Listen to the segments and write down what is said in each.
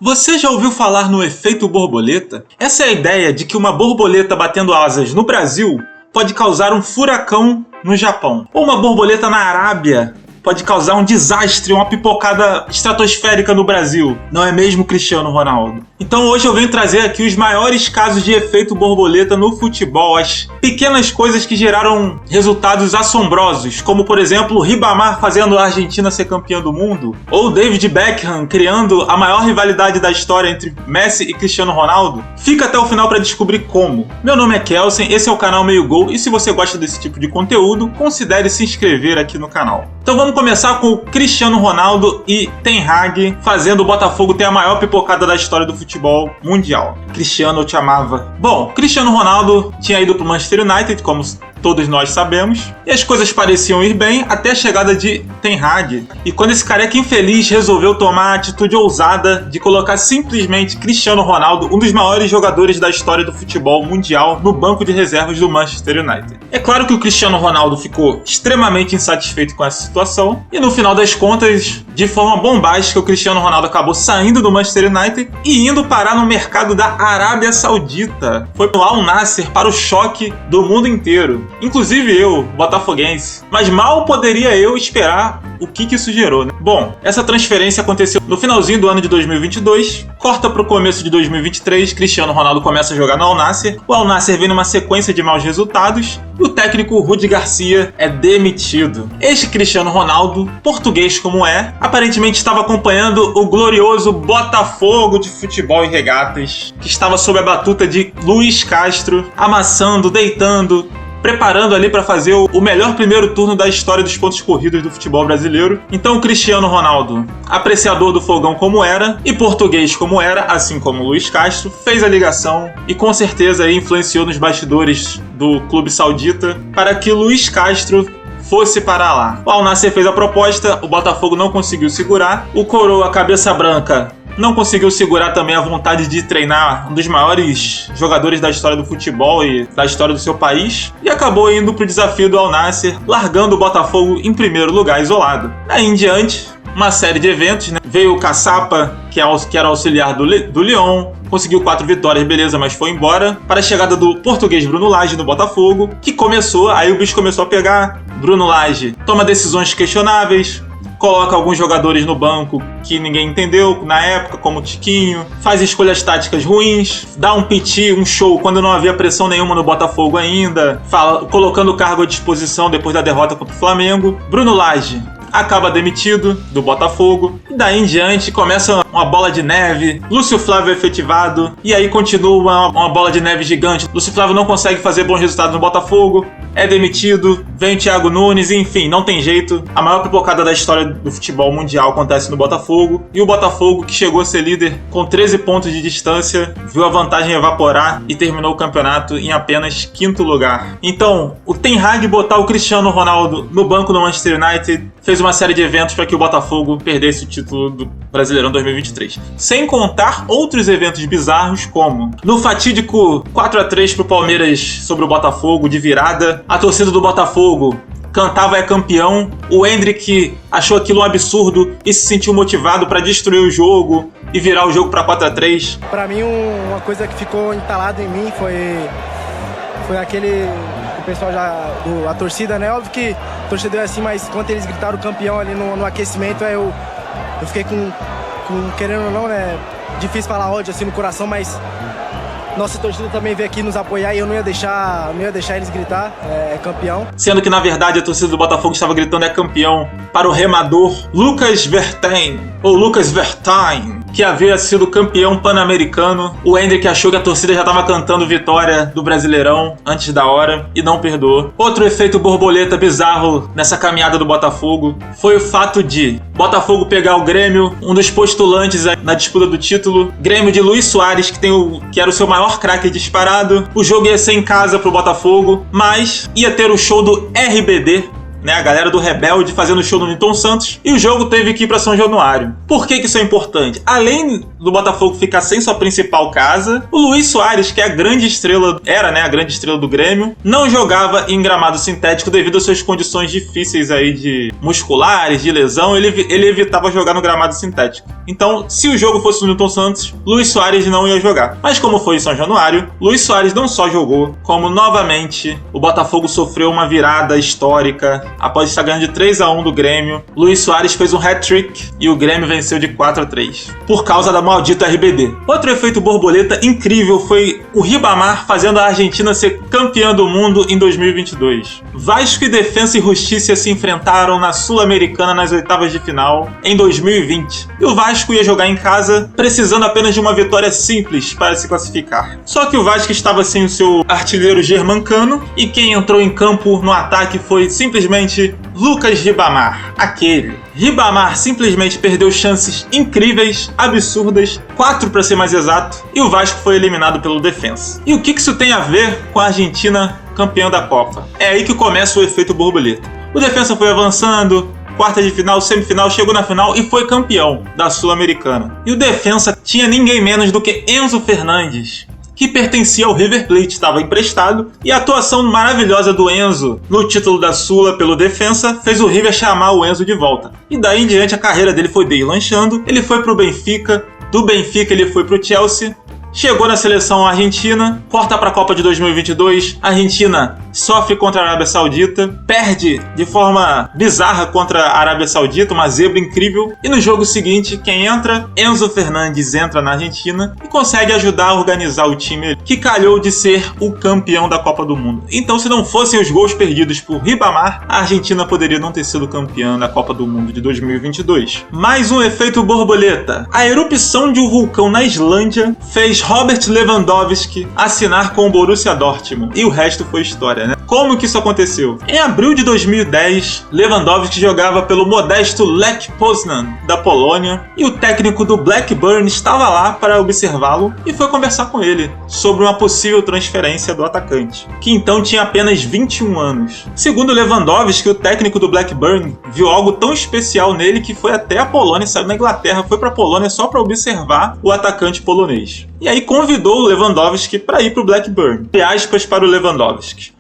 Você já ouviu falar no efeito borboleta? Essa é a ideia de que uma borboleta batendo asas no Brasil pode causar um furacão no Japão. Ou uma borboleta na Arábia pode causar um desastre, uma pipocada estratosférica no Brasil. Não é mesmo, Cristiano Ronaldo? Então hoje eu venho trazer aqui os maiores casos de efeito borboleta no futebol, as pequenas coisas que geraram resultados assombrosos, como por exemplo o Ribamar fazendo a Argentina ser campeã do mundo, ou David Beckham criando a maior rivalidade da história entre Messi e Cristiano Ronaldo. Fica até o final para descobrir como. Meu nome é Kelsen, esse é o canal Meio Gol, e se você gosta desse tipo de conteúdo, considere se inscrever aqui no canal. Então vamos começar com o Cristiano Ronaldo e Ten Hag fazendo o Botafogo ter a maior pipocada da história do futebol mundial. Cristiano, eu te amava. Bom, Cristiano Ronaldo tinha ido para o Manchester United, como todos nós sabemos, e as coisas pareciam ir bem até a chegada de Ten Hag. E quando esse careca infeliz resolveu tomar a atitude ousada de colocar simplesmente Cristiano Ronaldo, um dos maiores jogadores da história do futebol mundial, no banco de reservas do Manchester United. É claro que o Cristiano Ronaldo ficou extremamente insatisfeito com essa situação, e no final das contas, de forma bombástica, o Cristiano Ronaldo acabou saindo do Manchester United e indo parar no mercado da Arábia Saudita. Foi pro Al Nassr, para o choque do mundo inteiro. Inclusive eu, botafoguense. Mas mal poderia eu esperar o que isso gerou, né? Bom, essa transferência aconteceu no finalzinho do ano de 2022, corta pro começo de 2023, Cristiano Ronaldo começa a jogar no Al Nassr, o Al Nassr vem numa sequência de maus resultados, e o técnico Rudi Garcia é demitido. Este Cristiano Ronaldo, português como é, aparentemente estava acompanhando o glorioso Botafogo de futebol e regatas, que estava sob a batuta de Luiz Castro, amassando, deitando, preparando ali para fazer o melhor primeiro turno da história dos pontos corridos do futebol brasileiro. Então o Cristiano Ronaldo, apreciador do fogão como era, e português como era, assim como o Luiz Castro, fez a ligação e com certeza aí influenciou nos bastidores do clube saudita para que Luiz Castro fosse para lá. O Al Nassr fez a proposta, o Botafogo não conseguiu segurar, o Coroa Cabeça Branca não conseguiu segurar também a vontade de treinar um dos maiores jogadores da história do futebol e da história do seu país, e acabou indo para o desafio do Al Nassr, largando o Botafogo em primeiro lugar, isolado. Daí em diante, uma série de eventos, né? Veio o Caçapa, que era auxiliar do Lyon, conseguiu 4 vitórias, beleza, mas foi embora, para a chegada do português Bruno Lage no Botafogo, que começou, aí o bicho começou a pegar. Bruno Lage toma decisões questionáveis, coloca alguns jogadores no banco que ninguém entendeu na época, como o Tiquinho, faz escolhas táticas ruins, dá um piti, um show quando não havia pressão nenhuma no Botafogo ainda, colocando o cargo à disposição depois da derrota contra o Flamengo. Bruno Lage acaba demitido do Botafogo, e daí em diante começa uma bola de neve, Lúcio Flávio é efetivado, e aí continua uma bola de neve gigante. Lúcio Flávio não consegue fazer bons resultados no Botafogo, é demitido, vem o Thiago Nunes, enfim, não tem jeito. A maior pipocada da história do futebol mundial acontece no Botafogo, e o Botafogo, que chegou a ser líder com 13 pontos de distância, viu a vantagem evaporar e terminou o campeonato em apenas 5º lugar. Então, o Ten Hag botar o Cristiano Ronaldo no banco do Manchester United fez uma série de eventos para que o Botafogo perdesse o título do Brasileirão 2023. Sem contar outros eventos bizarros, como no fatídico 4-3 pro Palmeiras sobre o Botafogo de virada, a torcida do Botafogo cantava "é campeão", o Endrick achou aquilo um absurdo e se sentiu motivado para destruir o jogo e virar o jogo para 4-3. Para mim, uma coisa que ficou entalada em mim foi aquele... O pessoal a torcida, né? Óbvio que o torcedor é assim, mas quando eles gritaram campeão ali no aquecimento, eu fiquei com, querendo ou não, né? Difícil falar ódio assim no coração, mas nossa torcida também veio aqui nos apoiar e eu não ia deixar eles gritar é campeão. Sendo que na verdade a torcida do Botafogo estava gritando "é campeão" para o remador Lucas Vertain, ou Lucas Vertain, que havia sido campeão pan-americano. O Endrick achou que a torcida já estava cantando vitória do Brasileirão antes da hora e não perdoou. Outro efeito borboleta bizarro nessa caminhada do Botafogo foi o fato de Botafogo pegar o Grêmio, um dos postulantes na disputa do título, Grêmio de Luis Soares, que era o seu maior craque disparado. O jogo ia ser em casa pro Botafogo, mas ia ter o show do RBD, né, a galera do Rebelde fazendo show no Newton Santos, e o jogo teve que ir para São Januário. Por que isso é importante? Além do Botafogo ficar sem sua principal casa, o Luís Soares, que é a grande estrela, era, né, a grande estrela do Grêmio, não jogava em gramado sintético devido às suas condições difíceis aí de musculares, de lesão, ele evitava jogar no gramado sintético. Então, se o jogo fosse no Newton Santos, Luís Soares não ia jogar. Mas como foi em São Januário, Luís Soares não só jogou, como novamente o Botafogo sofreu uma virada histórica. Após estar ganhando de 3-1 do Grêmio, Luís Soares fez um hat-trick e o Grêmio venceu de 4-3, por causa da maldita RBD. Outro efeito borboleta incrível foi o Ribamar fazendo a Argentina ser campeã do mundo em 2022. Vasco e Defensa e Justiça se enfrentaram na Sul-Americana nas oitavas de final em 2020. E o Vasco ia jogar em casa, precisando apenas de uma vitória simples para se classificar. Só que o Vasco estava sem o seu artilheiro Germancano, e quem entrou em campo no ataque foi simplesmente Lucas Ribamar, aquele. Ribamar simplesmente perdeu chances incríveis, absurdas, 4 para ser mais exato, e o Vasco foi eliminado pelo Defensa. E o que isso tem a ver com a Argentina campeã da Copa? É aí que começa o efeito borboleta. O Defensa foi avançando, quarta de final, semifinal, chegou na final e foi campeão da Sul-Americana. E o Defensa tinha ninguém menos do que Enzo Fernandes, que pertencia ao River Plate, estava emprestado, e a atuação maravilhosa do Enzo no título da Sula pelo Defensa fez o River chamar o Enzo de volta. E daí em diante a carreira dele foi deslanchando, ele foi pro Benfica, do Benfica ele foi pro Chelsea, chegou na seleção argentina, corta para a Copa de 2022, a Argentina sofre contra a Arábia Saudita, perde de forma bizarra contra a Arábia Saudita, uma zebra incrível, e no jogo seguinte, quem entra? Enzo Fernandes entra na Argentina e consegue ajudar a organizar o time que calhou de ser o campeão da Copa do Mundo. Então, se não fossem os gols perdidos por Ribamar, a Argentina poderia não ter sido campeã da Copa do Mundo de 2022. Mais um efeito borboleta. A erupção de um vulcão na Islândia fez Robert Lewandowski assinar com o Borussia Dortmund, e o resto foi história, né? Como que isso aconteceu? Em abril de 2010, Lewandowski jogava pelo modesto Lech Poznan da Polônia, e o técnico do Blackburn estava lá para observá-lo e foi conversar com ele sobre uma possível transferência do atacante, que então tinha apenas 21 anos. Segundo Lewandowski, o técnico do Blackburn viu algo tão especial nele que foi até a Polônia, saiu da Inglaterra, foi para a Polônia só para observar o atacante polonês. E aí convidou o Lewandowski para ir para o Blackburn. Entre aspas para o Lewandowski: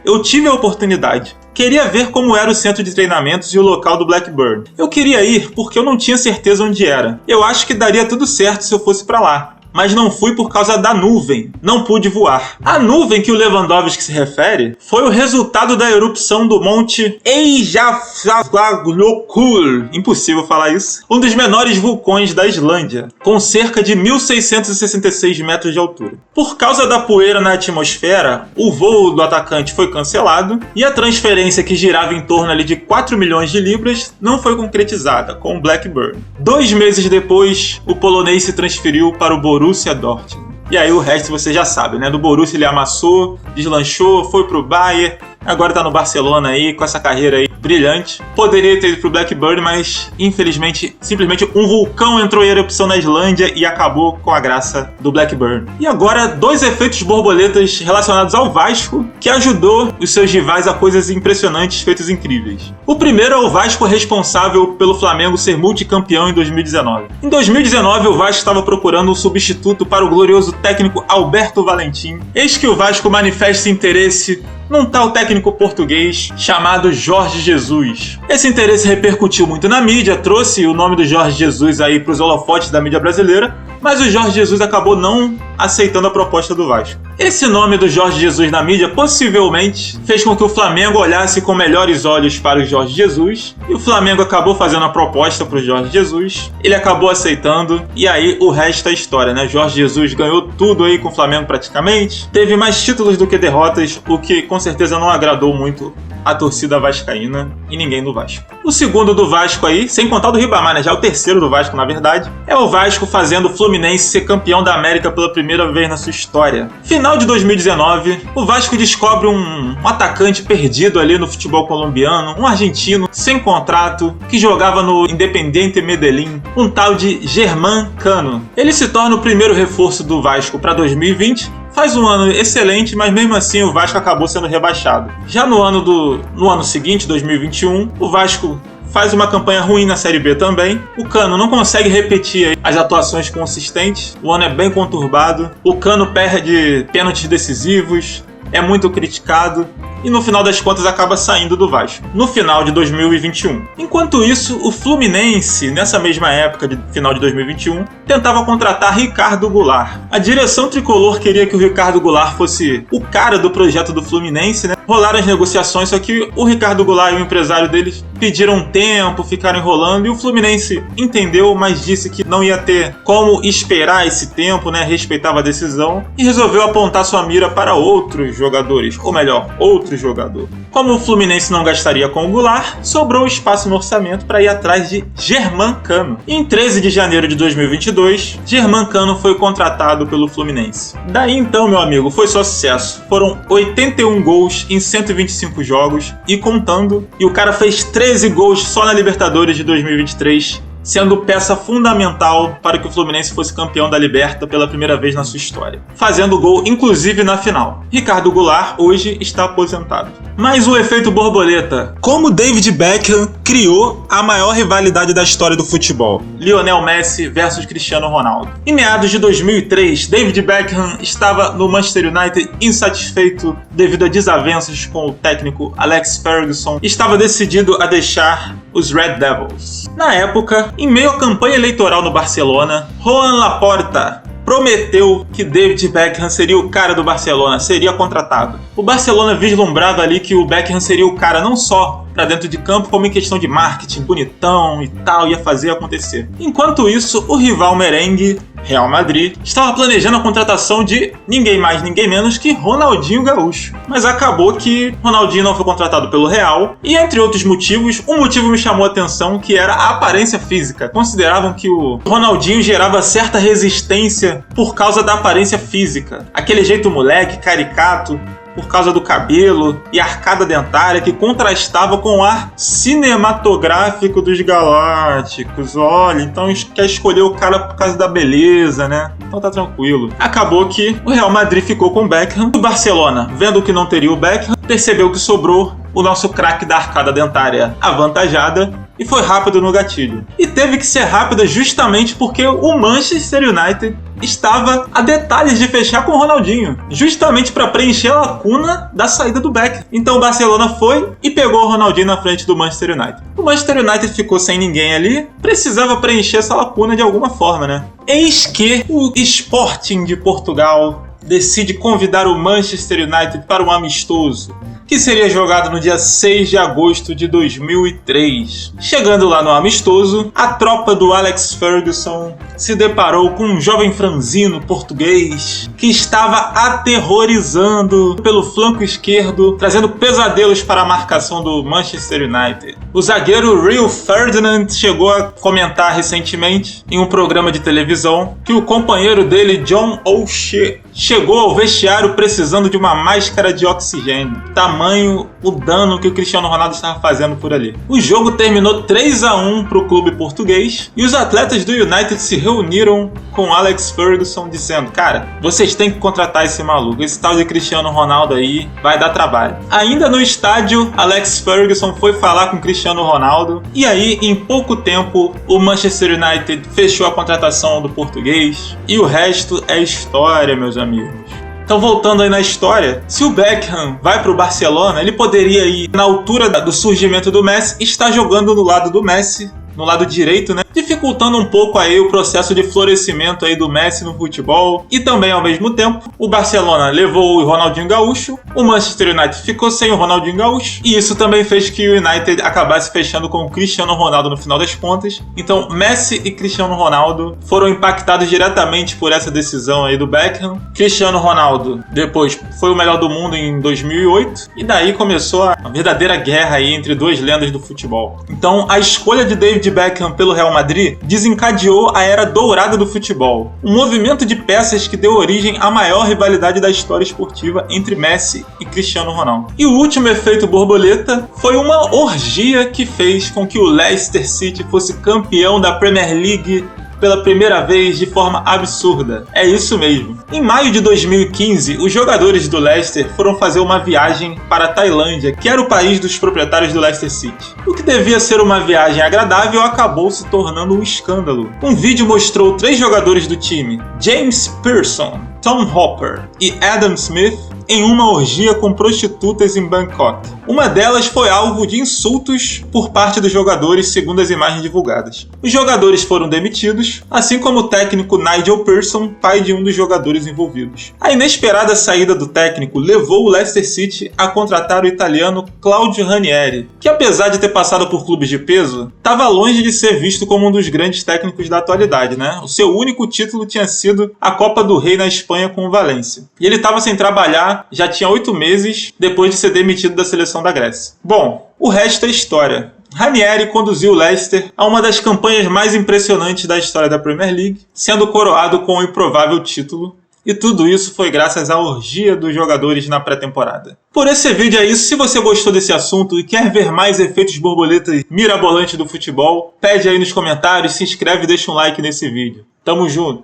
eu tive a oportunidade. Queria ver como era o centro de treinamentos e o local do Blackburn. Eu queria ir porque eu não tinha certeza onde era. Eu acho que daria tudo certo se eu fosse para lá. Mas não fui por causa da nuvem. Não pude voar. A nuvem que o Lewandowski se refere foi o resultado da erupção do monte Eyjafjallajökull. Impossível falar isso. Um dos menores vulcões da Islândia, com cerca de 1.666 metros de altura. Por causa da poeira na atmosfera, o voo do atacante foi cancelado e a transferência, que girava em torno ali de 4 milhões de libras, não foi concretizada com o Blackburn. 2 meses depois, o polonês se transferiu para o Borussia Dortmund. E aí o resto você já sabe, né? Do Borussia ele amassou, deslanchou, foi pro Bayern, agora tá no Barcelona aí, com essa carreira aí brilhante. Poderia ter ido pro Blackburn, mas infelizmente, simplesmente um vulcão entrou em erupção na Islândia e acabou com a graça do Blackburn. E agora, 2 efeitos borboletas relacionados ao Vasco, que ajudou os seus rivais a coisas impressionantes, feitos incríveis. O primeiro é o Vasco responsável pelo Flamengo ser multicampeão em 2019. Em 2019, o Vasco estava procurando um substituto para o glorioso técnico Alberto Valentim. Eis que o Vasco manifesta interesse num tal técnico português chamado Jorge Jesus. Esse interesse repercutiu muito na mídia, trouxe o nome do Jorge Jesus aí para os holofotes da mídia brasileira, mas o Jorge Jesus acabou não aceitando a proposta do Vasco. Esse nome do Jorge Jesus na mídia possivelmente fez com que o Flamengo olhasse com melhores olhos para o Jorge Jesus, e o Flamengo acabou fazendo a proposta para o Jorge Jesus, ele acabou aceitando, e aí o resto é história, né? Jorge Jesus ganhou tudo aí com o Flamengo praticamente, teve mais títulos do que derrotas, o que com certeza não agradou muito a torcida vascaína e ninguém do Vasco. O segundo do Vasco aí, sem contar o do Ribamar, né? Já o terceiro do Vasco, na verdade, é o Vasco fazendo o Fluminense ser campeão da América pela primeira vez na sua história. Final de 2019, o Vasco descobre um atacante perdido ali no futebol colombiano, um argentino sem contrato, que jogava no Independiente Medellín, um tal de Germancano. Ele se torna o primeiro reforço do Vasco para 2020, faz um ano excelente, mas mesmo assim o Vasco acabou sendo rebaixado. Já no ano seguinte, 2021, o Vasco faz uma campanha ruim na Série B também. O Cano não consegue repetir as atuações consistentes. O ano é bem conturbado. O Cano perde pênaltis decisivos, é muito criticado e no final das contas acaba saindo do Vasco, no final de 2021. Enquanto isso, o Fluminense, nessa mesma época de final de 2021, tentava contratar Ricardo Goulart. A direção tricolor queria que o Ricardo Goulart fosse o cara do projeto do Fluminense, né? Rolaram as negociações, só que o Ricardo Goulart e o empresário deles pediram tempo, ficaram enrolando, e o Fluminense entendeu, mas disse que não ia ter como esperar esse tempo, né? Respeitava a decisão e resolveu apontar sua mira para outros jogadores, ou melhor, outro jogador. Como o Fluminense não gastaria com o Goulart, sobrou espaço no orçamento para ir atrás de Germán Cano. E em 13 de janeiro de 2022, Germán Cano foi contratado pelo Fluminense. Daí então, meu amigo, foi só sucesso. Foram 81 gols em 125 jogos e contando, e o cara fez 13 gols só na Libertadores de 2023, sendo peça fundamental para que o Fluminense fosse campeão da Liberta pela primeira vez na sua história, fazendo gol inclusive na final. Ricardo Goulart hoje está aposentado. Mas o efeito borboleta. Como David Beckham criou a maior rivalidade da história do futebol? Lionel Messi versus Cristiano Ronaldo. Em meados de 2003, David Beckham estava no Manchester United insatisfeito devido a desavenças com o técnico Alex Ferguson. Estava decidido a deixar os Red Devils. Na época, em meio à campanha eleitoral no Barcelona, Joan Laporta prometeu que David Beckham seria o cara do Barcelona, seria contratado. O Barcelona vislumbrava ali que o Beckham seria o cara não só para dentro de campo, como em questão de marketing, bonitão e tal, ia fazer acontecer. Enquanto isso, o rival merengue, Real Madrid, estava planejando a contratação de ninguém mais, ninguém menos que Ronaldinho Gaúcho. Mas acabou que Ronaldinho não foi contratado pelo Real, e entre outros motivos, um motivo me chamou a atenção, que era a aparência física. Consideravam que o Ronaldinho gerava certa resistência por causa da aparência física. Aquele jeito moleque, caricato, por causa do cabelo e arcada dentária que contrastava com o ar cinematográfico dos Galácticos. Olha, então quer escolher o cara por causa da beleza, né? Então tá tranquilo. Acabou que o Real Madrid ficou com o Beckham. O Barcelona, vendo que não teria o Beckham, percebeu que sobrou o nosso craque da arcada dentária avantajada e foi rápido no gatilho. E teve que ser rápida justamente porque o Manchester United estava a detalhes de fechar com o Ronaldinho, justamente para preencher a lacuna da saída do Beckham. Então o Barcelona foi e pegou o Ronaldinho na frente do Manchester United. O Manchester United ficou sem ninguém ali, precisava preencher essa lacuna de alguma forma, né? Eis que o Sporting de Portugal decide convidar o Manchester United para um amistoso, que seria jogado no dia 6 de agosto de 2003. Chegando lá no amistoso, a tropa do Alex Ferguson se deparou com um jovem franzino português que estava aterrorizando pelo flanco esquerdo, trazendo pesadelos para a marcação do Manchester United. O zagueiro Rio Ferdinand chegou a comentar recentemente em um programa de televisão que o companheiro dele, John O'Shea, chegou ao vestiário precisando de uma máscara de oxigênio. Tamanho o dano que o Cristiano Ronaldo estava fazendo por ali. O jogo terminou 3-1 para o clube português e os atletas do United se reuniram com Alex Ferguson dizendo: cara, vocês têm que contratar esse maluco, esse tal de Cristiano Ronaldo aí vai dar trabalho. Ainda no estádio, Alex Ferguson foi falar com Cristiano Ronaldo e aí em pouco tempo o Manchester United fechou a contratação do português e o resto é história, meus amigos. Então, voltando aí na história, se o Beckham vai para o Barcelona, ele poderia ir na altura do surgimento do Messi e estar jogando no lado do Messi, no lado direito, né? Dificultando um pouco aí o processo de florescimento aí do Messi no futebol. E também, ao mesmo tempo, o Barcelona levou o Ronaldinho Gaúcho, o Manchester United ficou sem o Ronaldinho Gaúcho, e isso também fez que o United acabasse fechando com o Cristiano Ronaldo no final das contas. Então, Messi e Cristiano Ronaldo foram impactados diretamente por essa decisão aí do Beckham. Cristiano Ronaldo, depois, foi o melhor do mundo em 2008, e daí começou a verdadeira guerra aí entre duas lendas do futebol. Então, a escolha de David Beckham pelo Real Madrid desencadeou a era dourada do futebol, um movimento de peças que deu origem à maior rivalidade da história esportiva entre Messi e Cristiano Ronaldo. E o último efeito borboleta foi uma orgia que fez com que o Leicester City fosse campeão da Premier League pela primeira vez de forma absurda. É isso mesmo. Em maio de 2015, os jogadores do Leicester foram fazer uma viagem para a Tailândia, que era o país dos proprietários do Leicester City. O que devia ser uma viagem agradável acabou se tornando um escândalo. Um vídeo mostrou 3 jogadores do time, James Pearson, Tom Hopper e Adam Smith, em uma orgia com prostitutas em Bangkok. Uma delas foi alvo de insultos por parte dos jogadores, segundo as imagens divulgadas. Os jogadores foram demitidos, assim como o técnico Nigel Pearson, pai de um dos jogadores envolvidos. A inesperada saída do técnico levou o Leicester City a contratar o italiano Claudio Ranieri, que apesar de ter passado por clubes de peso, estava longe de ser visto como um dos grandes técnicos da atualidade, né? O seu único título tinha sido a Copa do Rei na Espanha com o Valência. E ele estava sem trabalhar já tinha 8 meses depois de ser demitido da seleção da Grécia. Bom, o resto é história. Ranieri conduziu o Leicester a uma das campanhas mais impressionantes da história da Premier League, sendo coroado com o improvável título. E tudo isso foi graças à orgia dos jogadores na pré-temporada. Por esse vídeo é isso. Se você gostou desse assunto e quer ver mais efeitos borboleta mirabolantes do futebol, pede aí nos comentários, se inscreve e deixa um like nesse vídeo. Tamo junto!